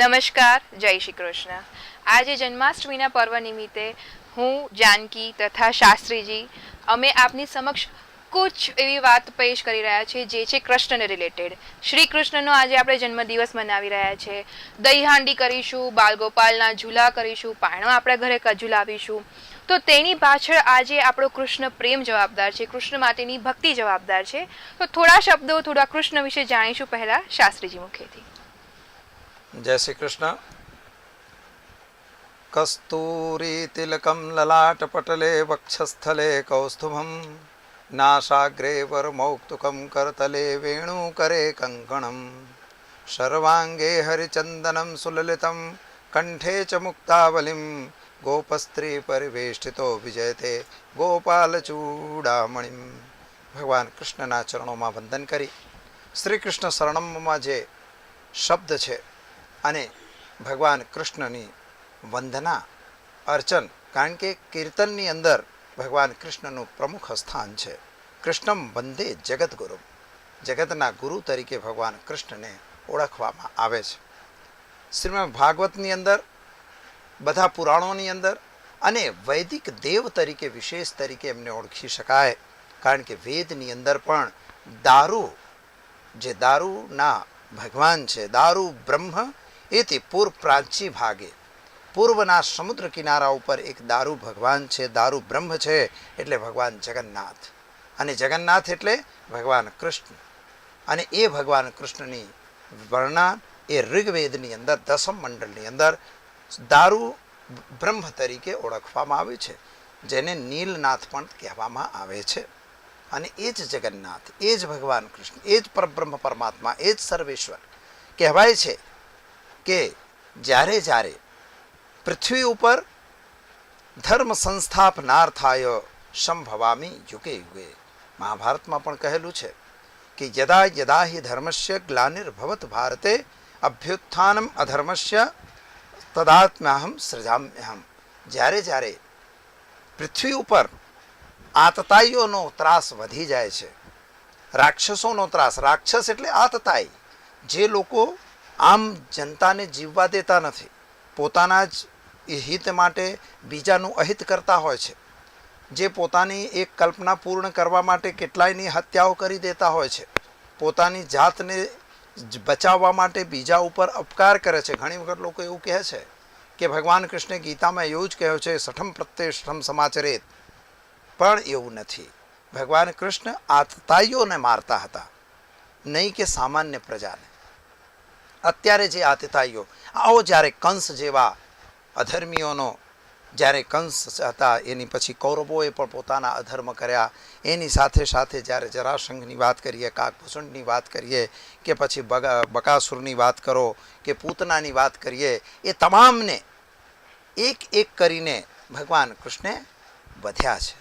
નમસ્કાર, જય શ્રી કૃષ્ણ. આજે જન્માષ્ટમીના પર્વ નિમિત્તે હું જાનકી તથા શાસ્ત્રીજી અમે આપની સમક્ષ કુછ એવી વાત પેશ કરી રહ્યા છે જે છે કૃષ્ણને રિલેટેડ. શ્રી કૃષ્ણનો આજે આપણે જન્મદિવસ મનાવી રહ્યા છે. દહીં હાંડી કરીશું, બાલગોપાલના ઝૂલા કરીશું, પારણો આપણે ઘરે ઝુલાવીશું. તો તેની પાછળ આજે આપણો કૃષ્ણ પ્રેમ જવાબદાર છે, કૃષ્ણ માટેની ભક્તિ જવાબદાર છે. તો થોડા શબ્દો થોડા કૃષ્ણ વિશે જાણીશું પહેલા શાસ્ત્રીજી મુખેથી. जय श्री कृष्ण. कस्तूरी तिलकं ललाटपटले वक्षस्थले कौस्तुभं नासाग्रे वरमौक्तुकं करतले वेणुकरे कङ्कणं सर्वाङ्गे हरिचन्दनं सुललितं कंठे च मुक्तावलिं गोपस्त्री परिवेष्टितो विजयते गोपालचूडामणिं. भगवान कृष्णના ચરણોમાં વંદન કરી શ્રી કૃષ્ણ શરણમમાં જે શબ્દ છે અને ભગવાન કૃષ્ણની વંદના અર્ચન, કારણ કે કીર્તનની અંદર ભગવાન કૃષ્ણનું પ્રમુખ સ્થાન છે. કૃષ્ણમ વંદે જગદગુરુ, જગતના ગુરુ તરીકે ભગવાન કૃષ્ણને ઓળખવામાં આવે છે. શ્રીમદ ભાગવતની અંદર, બધા પુરાણોની અંદર અને વૈદિક દેવ તરીકે વિશેષ તરીકે એમને ઓળખી શકાય, કારણ કે વેદની અંદર પણ દારૂ, જે દારૂના ભગવાન છે, દારૂ બ્રહ્મ એથી પૂર્વ પ્રાચી ભાગે, પૂર્વના સમુદ્ર કિનારા ઉપર એક દારૂ ભગવાન છે, દારૂ બ્રહ્મ છે, એટલે ભગવાન જગન્નાથ. અને જગન્નાથ એટલે ભગવાન કૃષ્ણ. અને એ ભગવાન કૃષ્ણની વર્ણના એ ઋગ્વેદની અંદર દસમ મંડળની અંદર દારૂ બ્રહ્મ તરીકે ઓળખવામાં આવે છે, જેને નીલનાથ પણ કહેવામાં આવે છે. અને એ જ જગન્નાથ, એ જ ભગવાન કૃષ્ણ, એ જ પરબ્રહ્મ પરમાત્મા, એ જ સર્વેશ્વર કહેવાય છે. કે જ્યારે જ્યારે પૃથ્વી ઉપર ધર્મ સંસ્થાપનાર્થાય સંભવામી યુગે યુગે, મહાભારતમાં પણ કહેલું છે કે યદા યદા હિ ધર્મસ્ય ગ્લાનિર્ભવત ભારતે અભ્યુત્થાનમ અધર્મસ્ય તદાત્મ્યહમ સૃજામ્યહમ. જ્યારે જ્યારે પૃથ્વી ઉપર આતતાઈઓનો ત્રાસ વધી જાય છે, રાક્ષસોનો ત્રાસ, રાક્ષસ એટલે આતતાઈ, જે લોકો આમ જનતાને જીવવા દેતા નથી, પોતાના જ હિત માટે બીજાનું અહિત કરતા હોય છે, જે પોતાની એક કલ્પના પૂર્ણ કરવા માટે કેટલાયની હત્યાઓ કરી દેતા હોય છે, પોતાની જાતને બચાવવા માટે બીજા ઉપર અપકાર કરે છે. ઘણી વખત લોકો એવું કહે છે કે ભગવાન કૃષ્ણે ગીતામાં એવું જ કહ્યું છે, સઠમ પ્રત્યે સઠમ સમાચરેત. પણ એવું નથી. ભગવાન કૃષ્ણ આતતાઈઓને મારતા હતા, નહીં કે સામાન્ય પ્રજાને. અત્યારે જે આતતાઈઓ, આવો જ્યારે કંસ જેવા અધર્મીઓનો, જ્યારે કંસ હતા એની પછી કૌરવોએ પણ પોતાના અધર્મ કર્યા, એની સાથે સાથે જ્યારે જરાસંઘની વાત કરીએ, કાકભૂષણની વાત કરીએ, કે પછી બકાસુરની વાત કરો, કે પૂતનાની વાત કરીએ, એ તમામને એક એક કરીને ભગવાન કૃષ્ણે વધ્યા છે,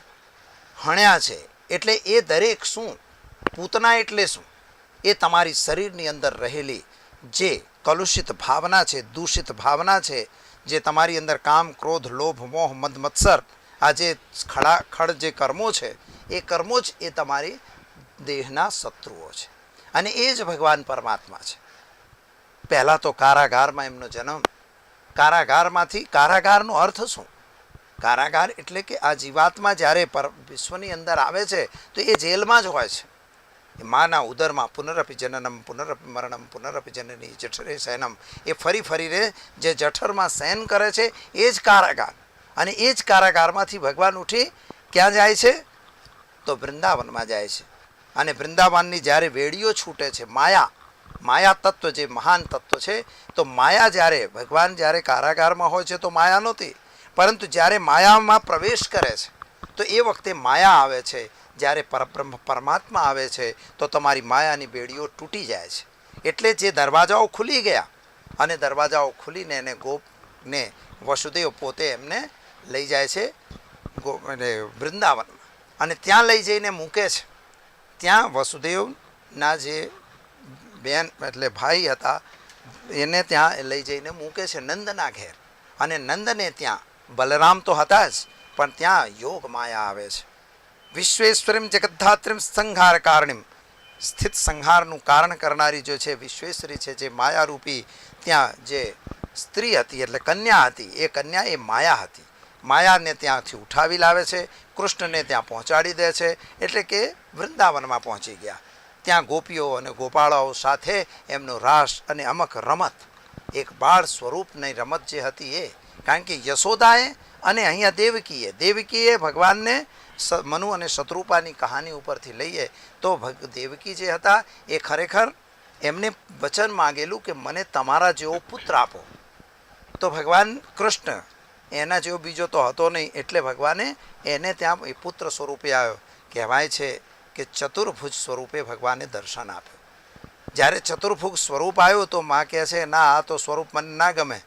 હણ્યા છે. એટલે એ દરેક શું, પૂતના એટલે શું, એ તમારી શરીરની અંદર રહેલી જે કલુષિત ભાવના છે, દૂષિત ભાવના છે, જે તમારી અંદર કામ, ક્રોધ, લોભ, મોહ, મદ, મત્સર, આ જે ખડ જે કર્મો છે, એ કર્મો જ એ તમારી દેહના શત્રુઓ છે. અને એ જ ભગવાન પરમાત્મા છે. પહેલાં તો કારાગારમાં એમનો જન્મ, કારાગારમાંથી, કારાગારનો અર્થ શું? કારાગાર એટલે કે આ જીવાત્મા જ્યારે વિશ્વની અંદર આવે છે તો એ જેલમાં જ હોય છે. માના ઉદરમાં પુનરપી જનનમ પુનરપી મરણમ પુનરપી જનની જઠરે શયનમ, એ ફરી ફરીને જે જઠરમાં શયન કરે છે એ જ કારાગાર. અને એ જ કારાગારમાંથી ભગવાન ઉઠી ક્યાં જાય છે? તો વૃંદાવનમાં જાય છે. અને વૃંદાવનની જ્યારે વેડીઓ છૂટે છે, માયા તત્વ જે મહાન તત્વ છે, તો માયા જ્યારે ભગવાન જ્યારે કારાગારમાં હોય છે તો માયા નહોતી, પરંતુ જ્યારે માયામાં પ્રવેશ કરે છે તો એ વખતે માયા આવે છે. જ્યારે પરબ્રહ્મ પરમાત્મા આવે છે તો તમારી માયાની બેડીઓ તૂટી જાય છે. એટલે જે દરવાજાઓ ખુલી ગયા, અને દરવાજાઓ ખુલીને એને ગોપને વસુદેવ પોતે એમને લઈ જાય છે વૃંદાવનમાં, અને ત્યાં લઈ જઈને મૂકે છે. ત્યાં વસુદેવના જે બેન એટલે ભાઈ હતા એને ત્યાં લઈ જઈને મૂકે છે નંદના ઘેર. અને નંદને ત્યાં બલરામ તો હતા જ, પણ ત્યાં યોગ માયા આવે છે. વિશ્વેશ્વરીમ જગદ્ધાત્રીમ સંહાર કારણીમ સ્થિત સંહારનું કારણ કરનારી જો છે વિશ્વેશ્વરી છે, જે માયારૂપી ત્યાં જે સ્ત્રી હતી એટલે કન્યા હતી, એ કન્યા એ માયા હતી. માયાને ત્યાંથી ઉઠાવી લાવે છે, કૃષ્ણને ત્યાં પહોંચાડી દે છે, એટલે કે વૃંદાવનમાં પહોંચી ગયા. ત્યાં ગોપીઓ અને ગોપાળાઓ સાથે એમનો રાસ અને અમક રમત, એક બાળ સ્વરૂપની રમત જે હતી એ, કારણ કે યશોદાએ અને અહીંયા દેવકીએ ભગવાનને મનુ અને શત્રુપાની કહાની ઉપરથી લઈએ તો દેવકી જે હતા એ ખરેખર એમને વચન માંગેલું કે મને તમારા જેવો પુત્ર આપો. તો ભગવાન કૃષ્ણ એના જેવો બીજો તો હતો નહીં, એટલે ભગવાને એને ત્યાં એ પુત્ર સ્વરૂપે આવ્યો. કહેવાય છે કે ચતુર્ભુજ સ્વરૂપે ભગવાને દર્શન આપ્યું. જ્યારે ચતુર્ભુજ સ્વરૂપ આવ્યું તો માં કહે છે ના, આ તો સ્વરૂપ મને ના ગમે.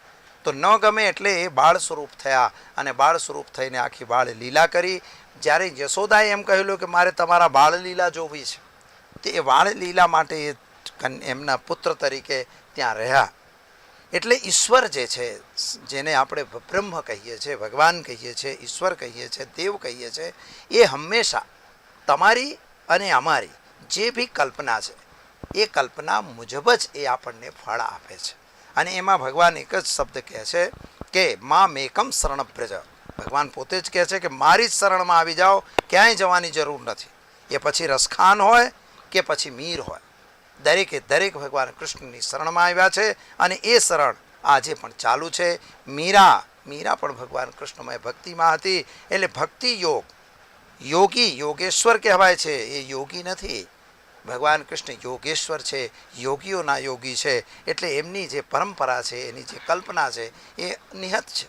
તો ન ગમે એટલે એ બાળ સ્વરૂપ થયા અને બાળ સ્વરૂપ થઈને આખી બાળ લીલા કરી. જ્યારે યશોદાએ એમ કહેલું કે મારે તમારા બાળ લીલા જોવી છે, તો એ બાળ લીલા માટે એ એમના પુત્ર તરીકે ત્યાં રહ્યા. એટલે ઈશ્વર જે છે, જેને આપણે બ્રહ્મ કહીએ છીએ, ભગવાન કહીએ છીએ, ઈશ્વર કહીએ છીએ, દેવ કહીએ છીએ, એ હંમેશા તમારી અને અમારી જે બી કલ્પના છે એ કલ્પના મુજબ જ એ આપણને ફળ આપે છે. અને એમાં ભગવાન એક જ શબ્દ કહે છે કે માં મેકમ શરણ પ્રજ. ભગવાન પોતે જ કહે છે કે મારી જ શરણમાં આવી જાઓ, ક્યાંય જવાની જરૂર નથી. એ પછી રસખાન હોય કે પછી મીર હોય, દરેકે દરેક ભગવાન કૃષ્ણની શરણમાં આવ્યા છે અને એ શરણ આજે પણ ચાલુ છે. મીરા પણ ભગવાન કૃષ્ણમય ભક્તિમાં હતી. એટલે ભક્તિ યોગ, યોગી યોગેશ્વર કહેવાય છે, એ યોગી નથી. ભગવાન કૃષ્ણ યોગેશ્વર છે, યોગીઓના યોગી છે. એટલે એમની જે પરંપરા છે, એની જે કલ્પના છે એ નિહત છે.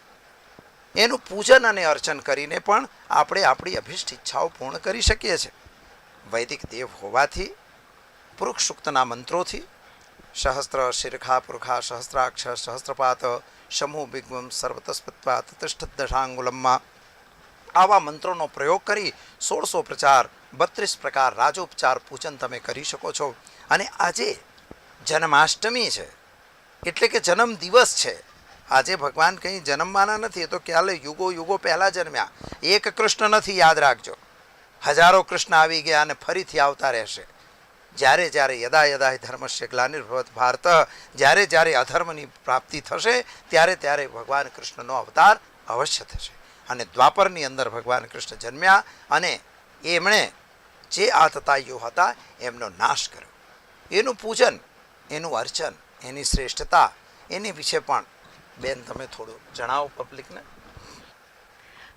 એનું પૂજન અને અર્ચન કરીને પણ આપણે આપણી અભિષ્ટ ઈચ્છાઓ પૂર્ણ કરી શકીએ છીએ. વૈદિક દેવ હોવાથી પુરુષ સૂક્તના મંત્રોથી સહસ્ત્ર શિરખા પુરખા સહસ્ત્રાક્ષ સહસ્ત્રપાત સમૂહ વિગ્વમ સર્વતસ્પત્વા તતિષ્ઠત દશાંગુલમમાં આવા મંત્રોનો પ્રયોગ કરી 1600 પ્રચાર 32 પ્રકાર રાજોપચાર પૂજન તમે કરી શકો છો. અને આજે જન્માષ્ટમી છે, એટલે કે જન્મ દિવસ છે. આજે ભગવાન કંઈ જન્મવાના નથી, તો ક્યારે યુગો પહેલાં જન્મ્યા. એક કૃષ્ણ નથી, યાદ રાખજો. હજારો કૃષ્ણ આવી ગયા અને ફરીથી આવતા રહેશે. જ્યારે જ્યારે યદા યદા ધર્મસ્ય ગ્લાનિર્ભવત ભારત, જ્યારે જ્યારે અધર્મની પ્રાપ્તિ થશે ત્યારે ત્યારે ભગવાન કૃષ્ણનો અવતાર અવશ્ય થશે. અને દ્વાપરની અંદર ભગવાન કૃષ્ણ જન્મ્યા અને એમણે જે આતતાઈઓ હતા એમનો નાશ કર્યો. એનું પૂજન, એનું અર્ચન, એની શ્રેષ્ઠતા, એની વિશે પણ બેન તમે થોડું જણાવો પબ્લિકને.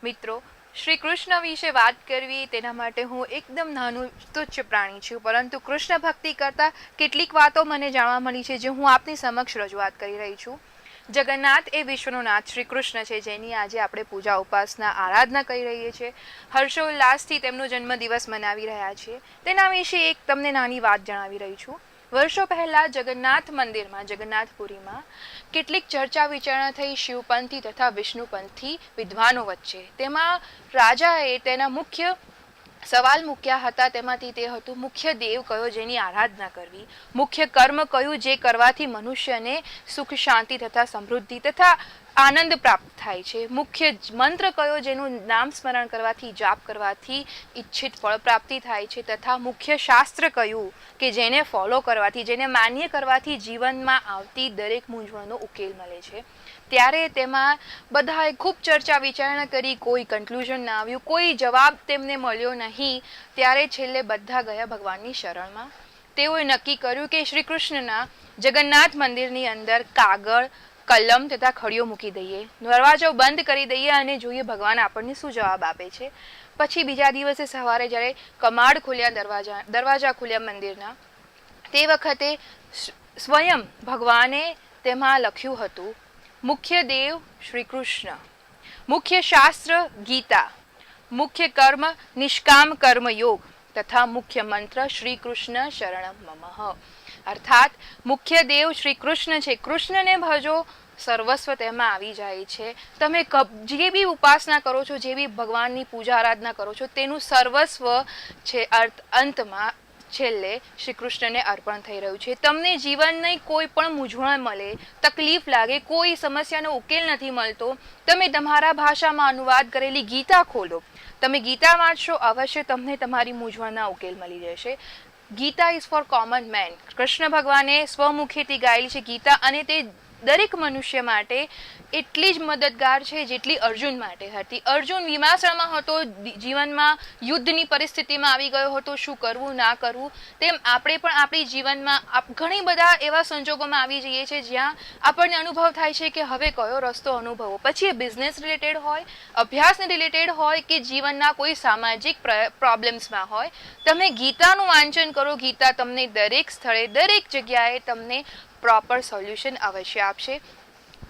મિત્રો, શ્રી કૃષ્ણ વિશે વાત કરવી તેના માટે હું એકદમ નાનું તુચ્છ પ્રાણી છું, પરંતુ કૃષ્ણ ભક્તિ કરતાં કેટલીક વાતો મને જાણવા મળી છે જે હું આપની સમક્ષ રજૂઆત કરી રહી છું. જગન્નાથ એ વિશ્વનો નાથ શ્રી કૃષ્ણ છે, જેની આજે આપણે પૂજા ઉપાસના આરાધના કરી રહીએ છીએ. હર્ષોલ્લાસથી તેમનો જન્મદિવસ મનાવી રહ્યા છીએ. તેના વિશે એક તમને નાની વાત જણાવી રહી છું. વર્ષો પહેલાં જગન્નાથ મંદિરમાં, જગન્નાથપુરીમાં કેટલીક ચર્ચા વિચારણા થઈ શિવપંથી તથા વિષ્ણુપંથી વિદ્વાનો વચ્ચે. તેમાં રાજાએ તેના મુખ્ય સવાલ મૂક્યા હતા. તેમાંથી તે હતું મુખ્ય દેવ કયો જેની આરાધના કરવી, મુખ્ય કર્મ કયું જે કરવાથી મનુષ્યને સુખ શાંતિ તથા સમૃદ્ધિ તથા આનંદ પ્રાપ્ત થાય છે, મુખ્ય મંત્ર કયો જેનું નામ સ્મરણ કરવાથી, જાપ કરવાથી ઈચ્છિત ફળ પ્રાપ્તિ થાય છે, તથા મુખ્ય શાસ્ત્ર કયું કે જેને ફોલો કરવાથી, જેને માન્ય કરવાથી જીવનમાં આવતી દરેક મૂંઝવણનો ઉકેલ મળે છે. ત્યારે તેમાં બધાએ ખૂબ ચર્ચા વિચારણા કરી, કોઈ કન્ક્લુઝન ના આવ્યું, કોઈ જવાબ તેમને મળ્યો નહીં. ત્યારે છેલ્લે બધા ગયા ભગવાનની શરણમાં. તેઓએ નક્કી કર્યું કે શ્રી કૃષ્ણના જગન્નાથ મંદિરની અંદર કાગળ, કલમ તથા ખડીઓ મૂકી દઈએ, દરવાજો બંધ કરી દઈએ અને જોઈએ ભગવાન આપણને શું જવાબ આપે છે. પછી બીજા દિવસે સવારે જ્યારે કમાડ ખુલ્યા, દરવાજા ખુલ્યા મંદિરના, તે વખતે સ્વયં ભગવાને તેમાં લખ્યું હતું મુખ્ય દેવ શ્રી કૃષ્ણ, મુખ્ય શાસ્ત્ર ગીતા, મુખ્ય કર્મ નિષ્કામ કર્મ યોગ તથા મુખ્ય મંત્ર શ્રી કૃષ્ણ શરણમ મમઃ. અર્થાત મુખ્ય દેવ શ્રી કૃષ્ણ છે, કૃષ્ણને ભજો, સર્વસ્વ તેમાં આવી જાય છે. તમે જે બી ઉપાસના કરો છો, જે બી ભગવાનની પૂજા આરાધના કરો છો, તેનું સર્વસ્વ છે અંતમાં છેલ્લે શ્રી કૃષ્ણને અર્પણ થઈ રહ્યું છે. તમને જીવનની કોઈ પણ મૂંઝવણ મળે, તકલીફ લાગે, કોઈ સમસ્યાનો ઉકેલ નથી મળતો, તમે તમારા ભાષામાં અનુવાદ કરેલી ગીતા ખોલો, તમે ગીતા વાંચશો, અવશ્ય તમને તમારી મૂંઝવણના ઉકેલ મળી જશે. Gita is for common man. Krishna ભગવાને સ્વમુખેથી ગાયેલી છે ગીતા, અને તે દરેક મનુષ્ય માટે એટલી જ મદદગાર છે જેટલી અર્જુન માટે હતી. અર્જુન વિમાસણમાં હતો, જીવનમાં યુદ્ધની પરિસ્થિતિમાં આવી ગયો હતો, શું કરવું ના કરવું. તેમ આપણે પણ આપણી જીવનમાં ઘણી બધા એવા સંજોગોમાં આવી જઈએ છીએ જ્યાં આપણને અનુભવ થાય છે કે હવે કયો રસ્તો અનુભવો. પછી એ બિઝનેસ રિલેટેડ હોય, અભ્યાસને રિલેટેડ હોય, કે જીવનના કોઈ સામાજિક પ્રોબ્લેમ્સમાં હોય. તમે ગીતાનું વાંચન કરો, ગીતા તમને દરેક સ્થળે દરેક જગ્યાએ તમને પ્રોપર સોલ્યુશન અવશ્ય આપશે.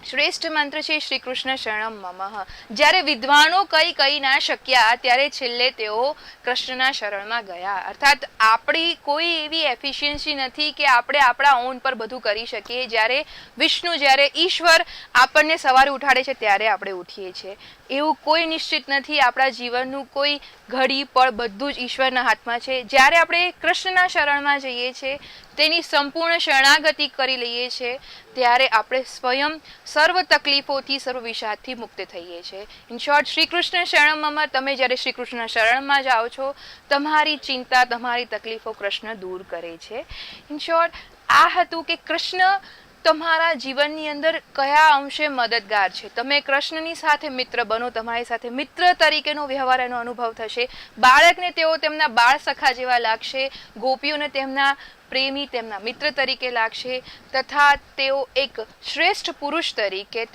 શ્રેષ્ઠ મંત્ર છે શ્રી કૃષ્ણ શરણમ મમ. જ્યારે વિદ્વાનો કહી ના શક્યા ત્યારે છેલ્લે તેઓ કૃષ્ણના શરણમાં ગયા. અર્થાત આપણી કોઈ એવી એફિશિયન્સી નથી કે આપણે આપણા ઓન પર બધું કરી શકીએ. જ્યારે ઈશ્વર આપણને સવારે ઉઠાડે છે ત્યારે આપણે ઉઠીએ છીએ. એવું કોઈ નિશ્ચિત નથી. આપણા જીવનનું કોઈ ઘડી પળ બધું જ ઈશ્વરના હાથમાં છે. જ્યારે આપણે કૃષ્ણના શરણમાં જઈએ છીએ, તેની સંપૂર્ણ શરણાગતિ કરી લઈએ છીએ, ત્યારે આપણે સ્વયં સર્વ તકલીફોથી, સર્વ વિષાદથી મુક્ત થઈએ છીએ. ઇન શોર્ટ, શ્રી કૃષ્ણ શરણમાં તમે જ્યારે શ્રી કૃષ્ણ શરણમાં જાઓ છો, તમારી ચિંતા, તમારી તકલીફો કૃષ્ણ દૂર કરે છે. ઇન શોર્ટ, આ હતું કે કૃષ્ણ તમારા જીવનની અંદર કયા અંશે મદદગાર છે. તમે કૃષ્ણની સાથે મિત્ર બનો, તમારી સાથે મિત્ર તરીકેનો વ્યવહાર એનો અનુભવ થશે. બાળકને તેઓ તેમના બાળ સખા જેવા લાગશે, ગોપીઓને તેમના પ્રેમી, તેમના મિત્ર તરીકે લાગશે, તથા તેઓ એક શ્રેષ્ઠ પુરુષ તરીકે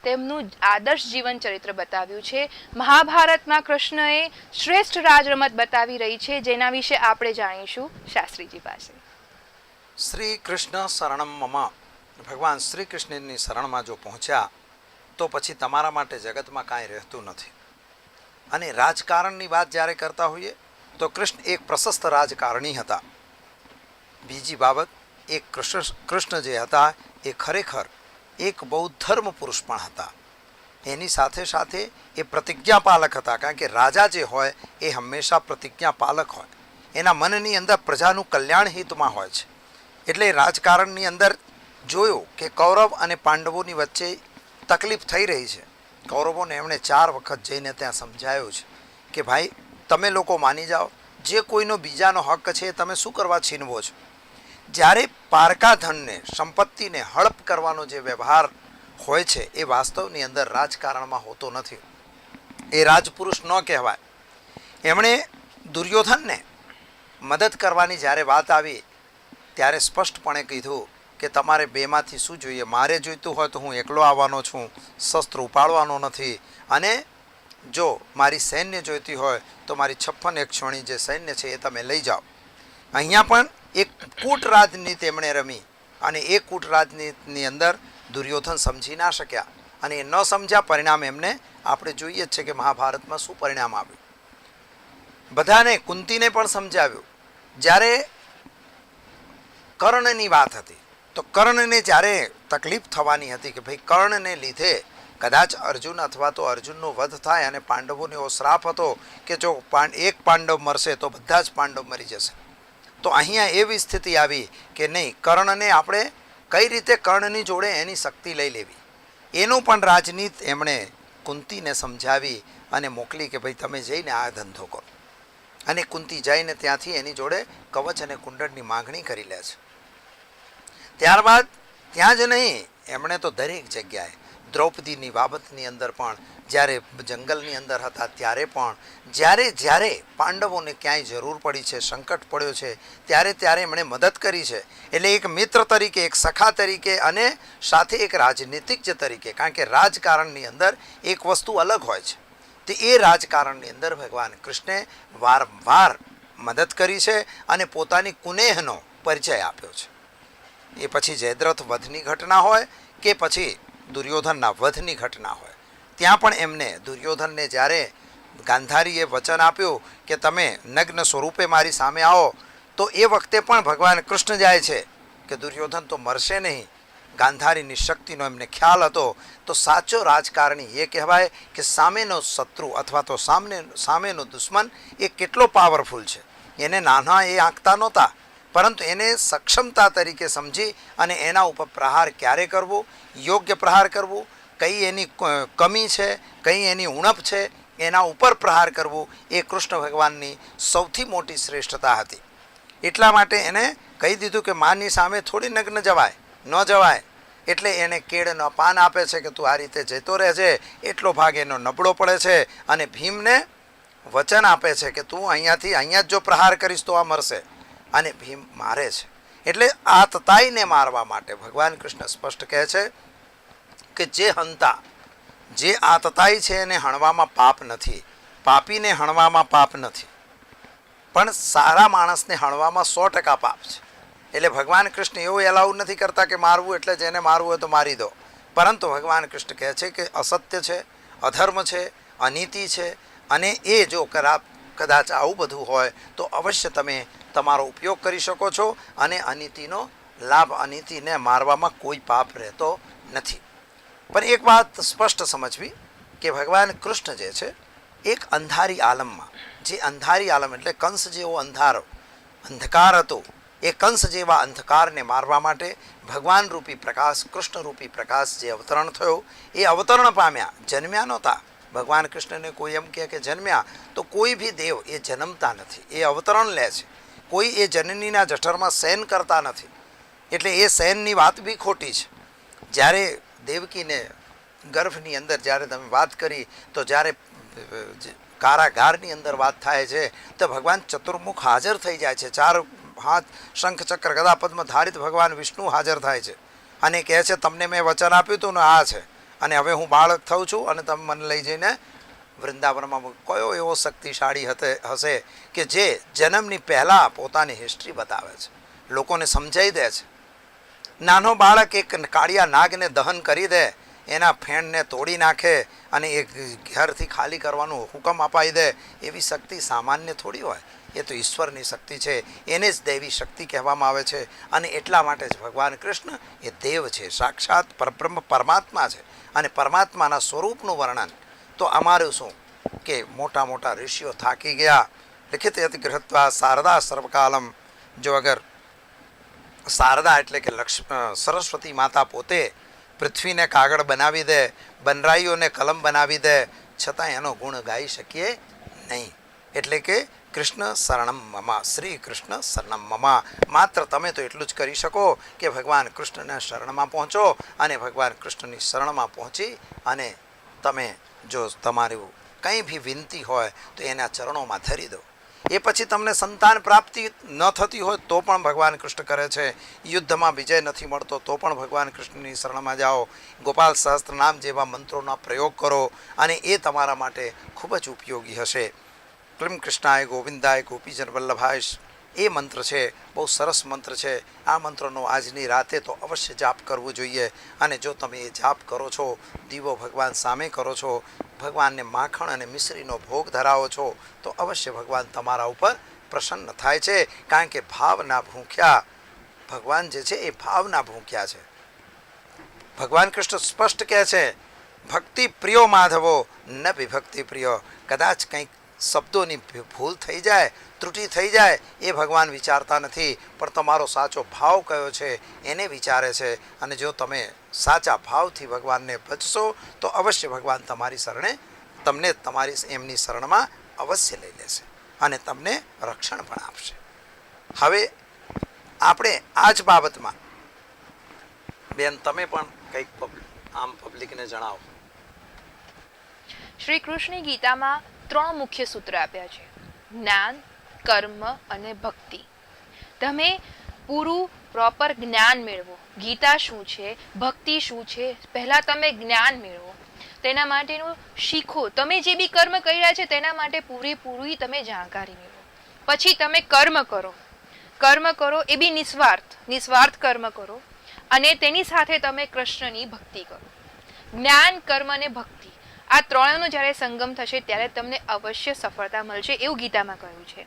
તેમનું આદર્શ જીવન ચરિત્ર બતાવ્યું છે. મહાભારતમાં કૃષ્ણએ શ્રેષ્ઠ રાજરમત બતાવી રહી છે, જેના વિશે આપણે જાણીશું શાસ્ત્રીજી પાસે. શ્રી કૃષ્ણ શરણમ મમ. ભગવાન શ્રી કૃષ્ણની શરણમાં જો પહોંચ્યા તો પછી તમારા માટે જગતમાં કાંઈ રહેતું નથી. અને રાજકારણની વાત જ્યારે કરતા હોઈએ તો કૃષ્ણ એક પ્રશસ્ત રાજકારણી હતા. બીજી બાબત, એક કૃષ્ણ જે હતા એ ખરેખર એક બૌદ્ધ ધર્મ પુરુષ પણ હતા. એની સાથે સાથે એ પ્રતિજ્ઞાપાલક હતા, કારણ કે રાજા જે હોય એ હંમેશા પ્રતિજ્ઞાપાલક હોય. એના મનની અંદર પ્રજાનું કલ્યાણ હિતમાં હોય છે. એટલે રાજકારણની અંદર જોયું કે કૌરવ અને પાંડવોની વચ્ચે તકલીફ થઈ રહી છે. કૌરવોને એમણે 4 વખત જઈને ત્યાં સમજાયું છે કે ભાઈ તમે લોકો માની જાઓ, જે કોઈનો બીજાનો હક છે તમે શું કરવા છીનવો છો. જ્યારે પારકા ધનને, સંપત્તિને હડપ કરવાનો જે વ્યવહાર હોય છે એ વાસ્તવની અંદર રાજકારણમાં હોતો નથી. એ રાજપુરુષ ન કહેવાય. એમણે દુર્યોધનને મદદ કરવાની જ્યારે વાત આવી ત્યારે સ્પષ્ટપણે કીધું કે તમારે બેમાંથી શું જોઈએ. મારે જોઈતું હોય તો હું એકલો આવવાનો છું, શસ્ત્ર ઉપાડવાનો નથી. અને જો મારી સૈન્ય જોઈતી હોય તો મારી 56 ક્ષોણી જે સૈન્ય છે એ તમે લઈ જાઓ. અહીંયા પણ એક કૂટ રાજનીતિ એમણે રમી, અને એ કૂટ રાજનીતિની અંદર દુર્યોધન સમજી ના શક્યા, અને એ ન સમજ્યા. પરિણામ એમને આપણે જોઈએ જ છે કે મહાભારતમાં શું પરિણામ આવ્યું. બધાને, કુંતીને પણ સમજાવ્યું. જ્યારે કર્ણની વાત હતી તો કર્ણને જ્યારે તકલીફ થવાની હતી કે ભાઈ કર્ણને લીધે કદાચ અર્જુન અથવા તો અર્જુનનો વધ થાય, અને પાંડવોને એવો શ્રાપ હતો કે જો એક પાંડવ મરશે તો બધા જ પાંડવ મરી જશે. તો અહીંયા એવી સ્થિતિ આવી કે નહીં, કર્ણને આપણે કઈ રીતે કર્ણની જોડે એની શક્તિ લઈ લેવી, એનું પણ રાજનીત એમણે કુંતીને સમજાવી અને મોકલી કે ભાઈ તમે જઈને આ ધંધો કરો. અને કુંતી જઈને ત્યાંથી એની જોડે કવચ અને કુંડળની માગણી કરી લે છે. ત્યારબાદ ત્યાં જ નહીં, એમણે તો દરેક જગ્યાએ દ્રૌપદીની બાબતની અંદર પણ, જ્યારે જંગલની અંદર હતા ત્યારે પણ, જ્યારે પાંડવોને ક્યાંય જરૂર પડી છે, સંકટ પડ્યો છે, ત્યારે એમણે મદદ કરી છે. એટલે એક મિત્ર તરીકે, એક સખા તરીકે, અને સાથે એક રાજનીતિજ્ઞ તરીકે. કારણ કે રાજકારણની અંદર એક વસ્તુ અલગ હોય છે, તે એ રાજકારણની અંદર ભગવાન કૃષ્ણે વારંવાર મદદ કરી છે અને પોતાની કુનેહનો પરિચય આપ્યો છે. એ પછી જયદ્રથ વધની ઘટના હોય કે પછી દુર્યોધનના વધની ઘટના હોય, ત્યાં પણ એમને દુર્યોધનને જ્યારે ગાંધારીએ વચન આપ્યું કે તમે નગ્ન સ્વરૂપે મારી સામે આવો, તો એ વખતે પણ ભગવાન કૃષ્ણ જાય છે કે દુર્યોધન તો મરશે નહીં. ગાંધારીની શક્તિનો એમને ખ્યાલ હતો. તો સાચો રાજકારણી એ કહેવાય કે સામેનો શત્રુ અથવા તો સામેનો દુશ્મન એ કેટલો પાવરફુલ છે. એને નાના એ આંકતા નહોતા, પરંતુ એને સક્ષમતા તરીકે સમજી અને એના ઉપર પ્રહાર ક્યારે કરવો, યોગ્ય પ્રહાર કરવો, કઈ એની કમી છે, કઈ એની ઉણપ છે, એના ઉપર પ્રહાર કરવું, એ કૃષ્ણ ભગવાનની સૌથી મોટી શ્રેષ્ઠતા હતી. એટલા માટે એને કહી દીધું કે માની સામે થોડી નગ્ન જવાય, ન જવાય. એટલે એને કેળનો પાન આપે છે કે તું આ રીતે જતો રહેજે. એટલો ભાગ એનો નબળો પડે છે અને ભીમને વચન આપે છે કે તું અહીંયાથી અહીંયા જ જો પ્રહાર કરીશ તો આ મરશે. અને ભીમ મારે છે. એટલે આ તતાઈને મારવા માટે ભગવાન કૃષ્ણ સ્પષ્ટ કહે છે કે જે હંતા, જે આતતાઈ છે એને હણવામાં પાપ નથી, પાપીને હણવામાં પાપ નથી, પણ સારા માણસને હણવામાં 100% પાપ છે. એટલે ભગવાન કૃષ્ણ એવું એલાઉ નથી કરતા કે મારવું એટલે જેને મારવું હોય તો મારી દો. પરંતુ ભગવાન કૃષ્ણ કહે છે કે અસત્ય છે, અધર્મ છે, અનીતિ છે, અને એ જો કદાચ આવું બધું હોય તો અવશ્ય તમે તમારો ઉપયોગ કરી શકો છો. અને અનીતિનો લાભ, અનીતિને મારવામાં કોઈ પાપ રહેતો નથી. પણ એક વાત સ્પષ્ટ સમજવી કે ભગવાન કૃષ્ણ જે છે એક અંધારી આલમમાં, જે અંધારી આલમ એટલે કંસ જેવો અંધકાર હતો, એ કંસ જેવા અંધકારને મારવા માટે ભગવાન રૂપી પ્રકાશ, કૃષ્ણ રૂપી પ્રકાશ જે અવતરણ થયો, એ અવતરણ પામ્યા, જન્મ્યા નહોતા. ભગવાન કૃષ્ણને કોઈ એમ કહે કે જન્મ્યા, તો કોઈ બી દેવ એ જન્મતા નથી, એ અવતરણ લે છે. કોઈ એ જનનીના જઠરમાં શયન કરતા નથી. એટલે એ શયનની વાત બી ખોટી છે. જ્યારે દેવકીને ગર્ભની અંદર જ્યારે તમે વાત કરી તો જ્યારે કારાગારની અંદર વાત થાય છે તો ભગવાન ચતુર્મુખ હાજર થઈ જાય છે. 4 હાથ શંખ ચક્ર ગદા પદ્મ ધારિત ભગવાન વિષ્ણુ હાજર થાય છે અને કહે છે તમને મેં વચન આપ્યું હતું ને આ છે, અને હવે હું બાળક થઉં છું અને તમે મને લઈ જઈને વૃંદાવનમાં. કયો એવો શક્તિશાળી હશે કે જે જન્મની પહેલાં પોતાની હિસ્ટ્રી બતાવે છે, લોકોને સમજાવી દે છે. નાનો બાળક એક કાળિયા નાગને દહન કરી દે, એના ફેણને તોડી નાખે અને એ ઘરથી ખાલી કરવાનો હુકમ અપાઈ દે, એવી શક્તિ સામાન્ય થોડી હોય. એ તો ઈશ્વરની શક્તિ છે, એને જ દૈવી શક્તિ કહેવામાં આવે છે. અને એટલા માટે જ ભગવાન કૃષ્ણ એ દેવ છે, સાક્ષાત પરબ્રહ્મ પરમાત્મા છે. અને પરમાત્માના સ્વરૂપનું વર્ણન તો અમારું શું કે મોટા મોટા ઋષિઓ થાકી ગયા. લિખિત યતિ ગૃહત્વા શારદા સર્વકાલમ. જો અગર શારદા એટલે કે સરસ્વતી માતા પોતે પૃથ્વીને કાગળ બનાવી દે, બનરાઈઓને કલમ બનાવી દે, છતાં એનો ગુણ ગાઈ શકીએ નહીં. એટલે કે કૃષ્ણ શરણમ મમા, શ્રી કૃષ્ણ શરણમ મમા. માત્ર તમે તો એટલું જ કરી શકો કે ભગવાન કૃષ્ણના શરણમાં પહોંચો અને ભગવાન કૃષ્ણની શરણમાં પહોંચી અને તમે જો તમારું કંઈ બી વિનંતી હોય તો એના ચરણોમાં ધરી દો. એ પછી તમને સંતાન પ્રાપ્તિ ન થતી હોય તો પણ ભગવાન કૃષ્ણ કરે છે. યુદ્ધમાં વિજય નથી મળતો તો પણ ભગવાન કૃષ્ણની શરણમાં જાઓ. ગોપાલ સહસ્ત્રનામ જેવા મંત્રોનો પ્રયોગ કરો અને એ તમારા માટે ખૂબ જ ઉપયોગી હશે. ક્લિમ કૃષ્ણાય ગોવિંદાય ગોપીજન વલ્લભાય, એ મંત્ર છે, બહુ સરસ મંત્ર છે. આ મંત્રનો આજની રાતે તો અવશ્ય જાપ કરવો જોઈએ. અને જો તમે એ જાપ કરો છો, દીવો ભગવાન સામે કરો છો, ભગવાનને માખણ અને મિશ્રીનો ભોગ ધરાવો છો, તો અવશ્ય ભગવાન તમારા ઉપર પ્રસન્ન થાય છે. કારણ કે ભાવના ભૂખ્યા ભગવાન જે છે એ ભાવના ભૂખ્યા છે. ભગવાન કૃષ્ણ સ્પષ્ટ કહે છે ભક્તિ પ્રિયો માધવો ન વિભક્તિ પ્રિયો. કદાચ કંઈક શબ્દોની ભૂલ થઈ જાય, ત્રુટિ થઈ જાય, એ ભગવાન વિચારતા નથી, પણ તમારો સાચો ભાવ કયો છે એને વિચારે છે. અને જો તમે સાચા ભાવથી ભગવાનને ભજશો તો અવશ્ય ભગવાન તમારી શરણે, તમને એમની શરણમાં અવશ્ય લઈ લેશે અને તમને રક્ષણ પણ આપશે. હવે આપણે આ જ બાબતમાં બેન તમે પણ કંઈક આમ પબ્લિકને જણાવો. શ્રી કૃષ્ણ ગીતામાં 3 મુખ્ય સૂત્ર આપ્યા છે: જ્ઞાન, કર્મ અને ભક્તિ. તમે પૂરું પ્રોપર જ્ઞાન મેળવો. ગીતા શું છે, ભક્તિ શું છે, પહેલા તમે જ્ઞાન મેળવો, તેના માટેનું શીખો. તમે જે બી કર્મ કર્યા છે તેના માટે પૂરેપૂરી તમે જાણકારી મેળવો. પછી તમે કર્મ કરો. કર્મ કરો એ બી નિસ્વાર્થ કર્મ કરો. અને તેની સાથે તમે કૃષ્ણની ભક્તિ કરો. જ્ઞાન, કર્મ અને ભક્તિ, આ ત્રણનો જ્યારે સંગમ થશે ત્યારે તમને અવશ્ય સફળતા મળશે, એવું ગીતામાં કહ્યું છે.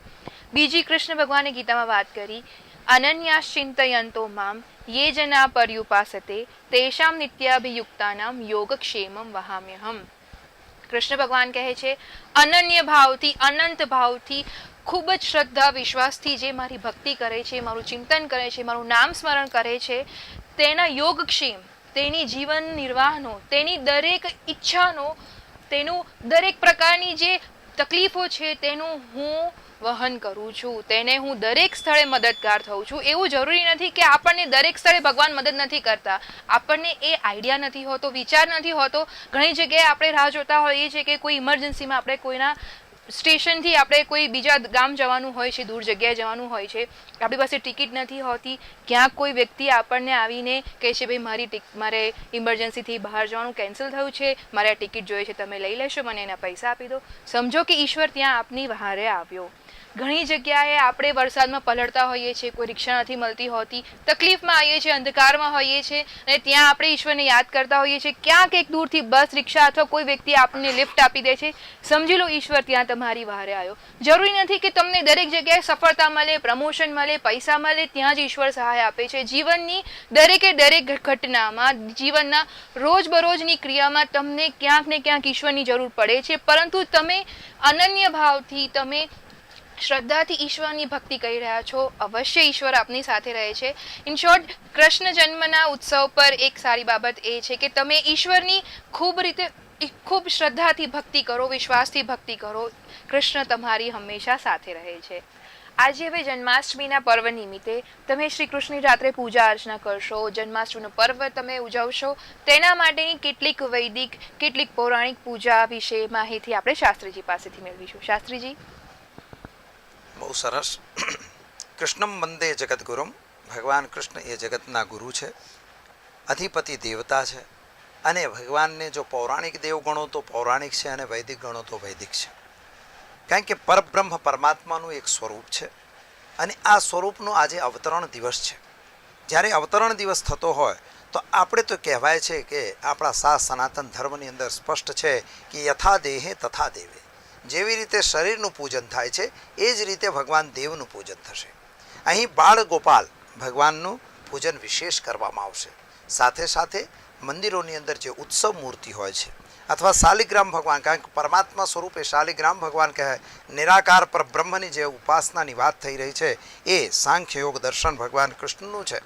બીજી કૃષ્ણ ભગવાને ગીતામાં વાત કરી, અનન્યાશ્ચિંતયંતો મામ યે જના પર્યુપાસતે તેષામ નિત્યાભિયુક્તાનામ યોગક્ષેમમ વહામ્યહમ. કૃષ્ણ ભગવાન કહે છે અનન્ય ભાવથી, અનંત ભાવથી, ખૂબ જ શ્રદ્ધા વિશ્વાસથી જે મારી ભક્તિ કરે છે, મારું ચિંતન કરે છે, મારું નામ સ્મરણ કરે છે, તેના યોગક્ષેમ, તેની જીવન નિર્વાહનો, તેની દરેક ઈચ્છાનો, તેનું દરેક પ્રકારની જે તકલીફો છે તેનું હું વહન કરું છું, તેને હું દરેક સ્થળે મદદગાર થઉં છું. એવું જરૂરી નથી કે આપણને દરેક સ્થળે ભગવાન મદદ નથી કરતા. આપણને એ આઈડિયા નથી હોતો, વિચાર નથી હોતો. ઘણી જગ્યાએ આપણે રાહ જોતા હોઈએ છીએ કે કોઈ ઇમરજન્સીમાં આપણે કોઈના સ્ટેશનથી આપણે કોઈ બીજા ગામ જવાનું હોય છે, દૂર જગ્યાએ જવાનું હોય છે, આપણી પાસે ટિકિટ નથી હોતી. ક્યાંક કોઈ વ્યક્તિ આપણને આવીને કહે છે, ભાઈ મારે ઇમરજન્સીથી બહાર જવાનું કેન્સલ થયું છે, મારે આ ટિકિટ જોઈએ છે, તમે લઈ લેશો, મને એના પૈસા આપી દો. સમજો કે ઈશ્વર ત્યાં આપની વહારે આવ્યો. ઘણી જગ્યાએ આપણે વરસાદમાં પલળતા હોઈએ છીએ, કોઈ રિક્ષા નથી મળતી હોતી, તકલીફમાં આવીએ છીએ, અંધકારમાં હોઈએ છીએ, અને ત્યાં આપણે ઈશ્વરને યાદ કરતા હોઈએ છીએ. ક્યાંક એક દૂરથી બસ, રિક્ષા અથવા કોઈ વ્યક્તિ આપણને લિફ્ટ આપી દે છે. સમજી લો ઈશ્વર ત્યાં તમારી વહારે આવ્યો. જરૂરી નથી કે તમને દરેક જગ્યાએ સફળતા મળે, પ્રમોશન મળે, પૈસા મળે, ત્યાં જ ઈશ્વર સહાય આપે છે. જીવનની દરેકે દરેક ઘટનામાં, જીવનના રોજબરોજની ક્રિયામાં તમને ક્યાંક ને ક્યાંક ઈશ્વરની જરૂર પડે છે. પરંતુ તમે અનન્ય ભાવથી, તમે શ્રદ્ધાથી ઈશ્વરની ભક્તિ કરી રહ્યા છો, અવશ્ય ઈશ્વર આપની સાથે રહે છે. ઇન શોર્ટ, કૃષ્ણ જન્મના ઉત્સવ પર એક સારી બાબત એ છે કે તમે ઈશ્વરની ખૂબ શ્રદ્ધાથી ભક્તિ કરો, વિશ્વાસથી ભક્તિ કરો. કૃષ્ણ તમારી હંમેશા સાથે રહે છે. આજે હવે જન્માષ્ટમીના પર્વ નિમિત્તે તમે શ્રી કૃષ્ણની રાત્રે પૂજા અર્ચના કરશો, જન્માષ્ટમીનો પર્વ તમે ઉજવશો. તેના માટેની કેટલીક વૈદિક, કેટલીક પૌરાણિક પૂજા વિશે માહિતી આપણે શાસ્ત્રીજી પાસેથી મેળવીશું. શાસ્ત્રીજી. બહુ સરસ. કૃષ્ણમ વંદે જગદગુરુમ. ભગવાન કૃષ્ણ એ જગતના ગુરુ છે, અધિપતિ દેવતા છે. અને ભગવાનને જો પૌરાણિક દેવ ગણો તો પૌરાણિક છે, અને વૈદિક ગણો તો વૈદિક છે. કારણ કે પરબ્રહ્મ પરમાત્માનું એક સ્વરૂપ છે, અને આ સ્વરૂપનો આજે અવતરણ દિવસ છે. જ્યારે અવતરણ દિવસ થતો હોય તો આપણે તો કહેવાય છે કે આપણા સનાતન ધર્મની અંદર સ્પષ્ટ છે કે યથા દેહે તથા દેવે. જેવી રીતે શરીરનું પૂજન થાય છે એ જ રીતે ભગવાન દેવનું પૂજન થશે. અહીં બાળ ગોપાલ ભગવાનનું પૂજન વિશેષ કરવામાં આવશે. સાથે સાથે મંદિરોની અંદર જે ઉત્સવ મૂર્તિ હોય છે, અથવા શાલિગ્રામ ભગવાન, કારણ કે પરમાત્મા સ્વરૂપે શાલિગ્રામ ભગવાન કહે, નિરાકાર પર બ્રહ્મની જે ઉપાસનાની વાત થઈ રહી છે એ સાંખ્ય યોગ દર્શન ભગવાન કૃષ્ણનું છે.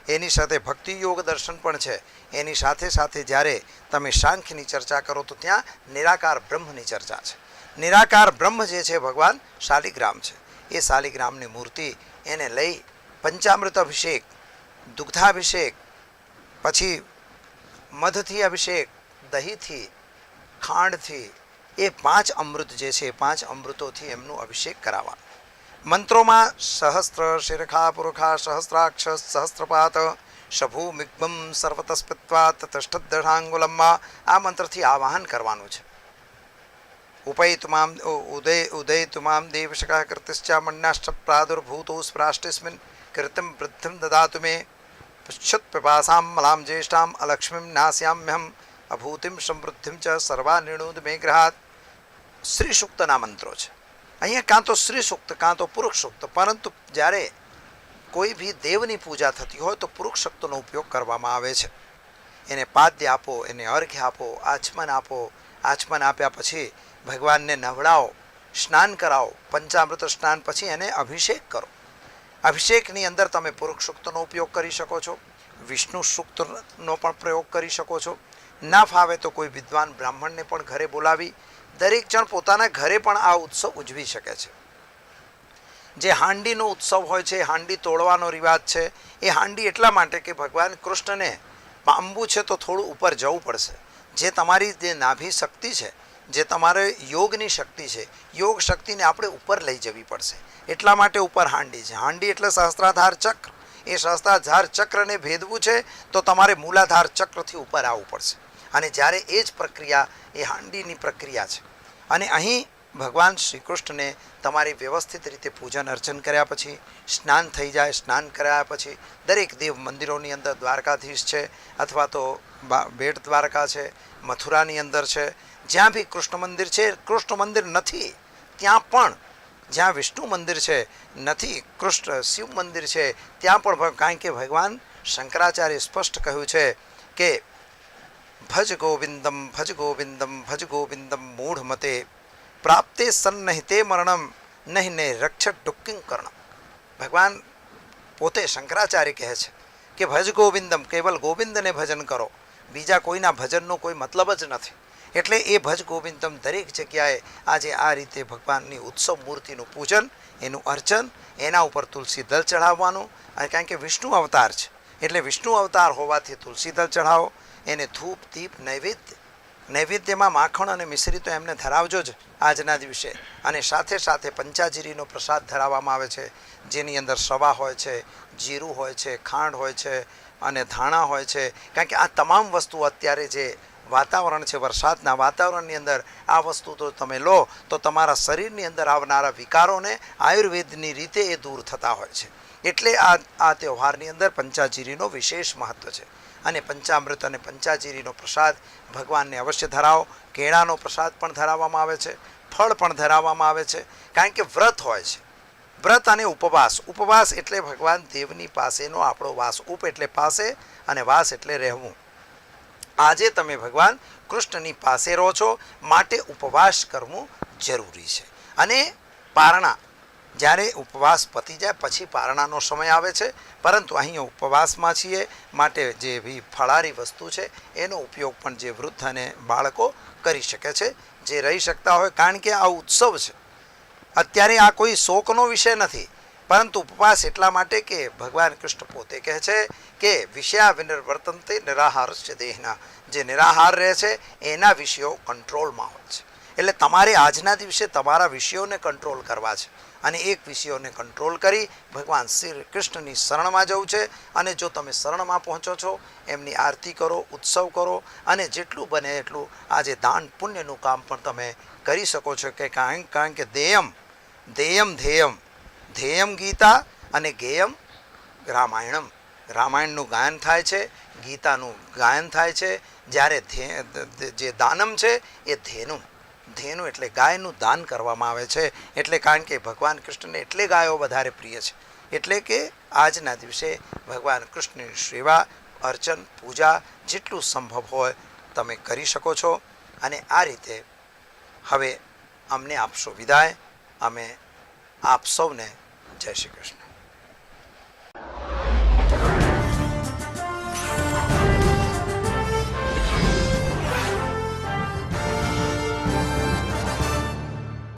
એની સાથે ભક્તિ યોગ દર્શન પણ છે. એની સાથે સાથે જ્યારે તમે સાંખ્યની ચર્ચા કરો તો ત્યાં નિરાકાર બ્રહ્મની ચર્ચા છે. નિરાકાર બ્રહ્મ જે છે ભગવાન શાલિગ્રામ છે. એ શાલિગ્રામની મૂર્તિ એને લઈ પંચામૃત અભિષેક, દુગ્ધાભિષેક, પછી મધથી અભિષેક, દહીંથી, ખાંડથી, એ 5 અમૃત જે છે, 5 અમૃતોથી એમનું અભિષેક કરાવવા. મંત્રોમાં સહસ્ત્ર શિરખા પુરખા સહસ્ત્રાક્ષ સહસ્ત્રપાત શભૂમિગ્ભમ સર્વતસ્પિત્વા તષ્ટદઢાંગુલમમાં આ મંત્રથી આવાહન કરવાનું છે. ઉદયતુમામ દેવશકા કૃતિશ્ચા મન્યાશ્ચ પ્રાદુર્ભૂતો સ્પ્રાષ્ટિસ્મિન કૃતિમ વૃદ્ધિમ દદાતુ મે પુચ્છત પિપાસામ મલામ જ્યેષ્ઠામ અલક્ષ્મીમ નાસ્યામ્યહમ અભૂતિમ સમૃદ્ધિમ ચ સર્વા નિર્ણુદ મે ગ્રહાત. શ્રી સૂક્તના મંત્રો છે. અહીંયા કાં તો શ્રી સૂક્ત કાં તો પુરુષ સૂક્ત, પરંતુ જ્યારે કોઈ બી દેવની પૂજા થતી હોય તો પુરુષ સૂક્તનો ઉપયોગ કરવામાં આવે છે. એને પાદ્ય આપો, એને અર્ઘ્ય આપો, આચમન આપો. આચમન આપ્યા પછી ભગવાનને નવડાવો, સ્નાન કરાવો, પંચામૃત સ્નાન પછી એને અભિષેક કરો. અભિષેકની અંદર તમે પુરુષ સૂક્તનો ઉપયોગ કરી શકો છો, વિષ્ણુ સૂક્તનો પણ પ્રયોગ કરી શકો છો. ના ફાવે તો કોઈ વિદ્વાન બ્રાહ્મણને પણ ઘરે બોલાવી દરેક જણ પોતાના ઘરે પણ આ ઉત્સવ ઉજવી શકે છે. જે હાંડીનો ઉત્સવ હોય છે, હાંડી તોડવાનો રિવાજ છે. એ હાંડી એટલા માટે કે ભગવાન કૃષ્ણને પામવું છે તો થોડું ઉપર જવું પડશે. જે તમારી જે નાભી શક્તિ છે, જે તમારે યોગની શક્તિ છે, યોગ શક્તિને આપણે ઉપર લઈ જવી પડશે. એટલા માટે ઉપર હાંડી છે. હાંડી એટલે સહસ્ત્રાધાર ચક્ર. એ સહસ્ત્રાધાર ચક્રને ભેદવું છે તો તમારે મૂલાધાર ચક્રથી ઉપર આવવું પડશે. અને જ્યારે એ જ પ્રક્રિયા એ હાંડીની પ્રક્રિયા છે. અને અહીં ભગવાન શ્રી કૃષ્ણને તમારી વ્યવસ્થિત રીતે પૂજન અર્ચન કર્યા પછી સ્નાન થઈ જાય. સ્નાન કર્યા પછી દરેક દેવ મંદિરોની અંદર દ્વારકાધીશ છે, અથવા તો બેટ દ્વારકા છે, મથુરાની અંદર છે, જ્યાં બી કૃષ્ણ મંદિર છે. કૃષ્ણ મંદિર નથી ત્યાં પણ, જ્યાં વિષ્ણુ મંદિર છે નથી, કૃષ્ણ શિવ મંદિર છે ત્યાં પણ, કારણ કે ભગવાન શંકરાચાર્ય સ્પષ્ટ કહ્યું છે કે ભજ ગોવિંદમ ભજ ગોવિંદમ ભજ ગોવિંદમ મૂઢ મતે પ્રાપ્તે સન્નહિતે મરણમ નહીં ને રક્ષ ડુક્કિંગ કર્ણ. ભગવાન પોતે શંકરાચાર્ય કહે છે કે ભજ ગોવિંદમ, કેવલ ગોવિંદને ભજન કરો, બીજા કોઈના ભજનનો કોઈ મતલબ જ નથી. એટલે એ ભજ ગોવિંદમ દરેક જગ્યાએ આજે આ રીતે ભગવાનની ઉત્સવ મૂર્તિનું પૂજન, એનું અર્ચન, એના ઉપર તુલસી દળ ચઢાવવાનું. અને કારણ કે વિષ્ણુ અવતાર છે એટલે વિષ્ણુ અવતાર હોવાથી તુલસી દળ ચઢાવો, એને ધૂપ દીપ નૈવેદ્યમાં માખણ અને મિશ્રી તો એમને ધરાવજો જ આજના દિવસે. અને સાથે સાથે પંચાજીરીનો પ્રસાદ ધરાવવામાં આવે છે, જેની અંદર સવા હોય છે, જીરું હોય છે, ખાંડ હોય છે અને ધાણા હોય છે. કારણ કે આ તમામ વસ્તુ અત્યારે જે વાતાવરણ છે, વરસાદના વાતાવરણની અંદર આ વસ્તુ તો તમે લો તો તમારા શરીરની અંદર આવનારા વિકારોને આયુર્વેદની રીતે એ દૂર થતા હોય છે. એટલે આ તહેવારની અંદર પંચાજીરીનો વિશેષ મહત્વ છે. અને પંચામૃત અને પંચાજીરીનો પ્રસાદ ભગવાનને અવશ્ય ધરાવો. કેળાનો પ્રસાદ પણ ધરાવવામાં આવે છે, ફળ પણ ધરાવવામાં આવે છે. કારણ કે વ્રત હોય છે, વ્રત અને ઉપવાસ. ઉપવાસ એટલે ભગવાન દેવની પાસેનો આપણો વાસ. ઉપ એટલે પાસે અને વાસ એટલે રહેવું. આજે તમે ભગવાન કૃષ્ણની પાસે રહો છો માટે ઉપવાસ કરવું જરૂરી છે. અને પારણા, જ્યારે ઉપવાસ પતી જાય પછી પારણાનો સમય આવે છે, પરંતુ અહીં ઉપવાસમાં છીએ માટે જે બી ફળારી વસ્તુ છે એનો ઉપયોગ પણ જે વૃદ્ધ અને બાળકો કરી શકે છે, જે રહી શકતા હોય. કારણ કે આ ઉત્સવ છે, અત્યારે આ કોઈ શોકનો વિષય નથી, પરંતુ ઉપવાસ એટલા માટે કે ભગવાન કૃષ્ણ પોતે કહે છે કે વિષયા વિનિર્વર્તન્તે નિરાહારસ્ય દેહના, જે નિરાહાર રહે છે એના વિષયો કંટ્રોલમાં હોય છે. એટલે તમારે આજના દિવસે તમારા વિષયોને કંટ્રોલ કરવા છે અને એક વિષયોને કંટ્રોલ કરી ભગવાન શ્રી કૃષ્ણની શરણમાં જવું છે. અને જો તમે શરણમાં પહોંચો છો, એમની આરતી કરો, ઉત્સવ કરો અને જેટલું બને એટલું આજે દાન પુણ્યનું કામ પણ તમે કરી શકો છો. કે કારણ કે ધ્યેયમ ગીતા અને ગેયમ રામાયણમ. રામાયણનું ગાયન થાય છે, ગીતાનું ગાયન થાય છે. જ્યારે જે દાનમ છે એ ધેનુ એટલે ગાયનું દાન કરવામાં આવે છે. એટલે કારણ કે ભગવાન કૃષ્ણને એટલે ગાયો વધારે પ્રિય છે. એટલે કે આજના દિવસે ભગવાન કૃષ્ણની સેવા, અર્ચન, પૂજા જેટલું સંભવ હોય તમે કરી શકો છો. અને આ રીતે હવે અમને આપશો વિદાય. અમે આપ સૌને જય શ્રી કૃષ્ણ.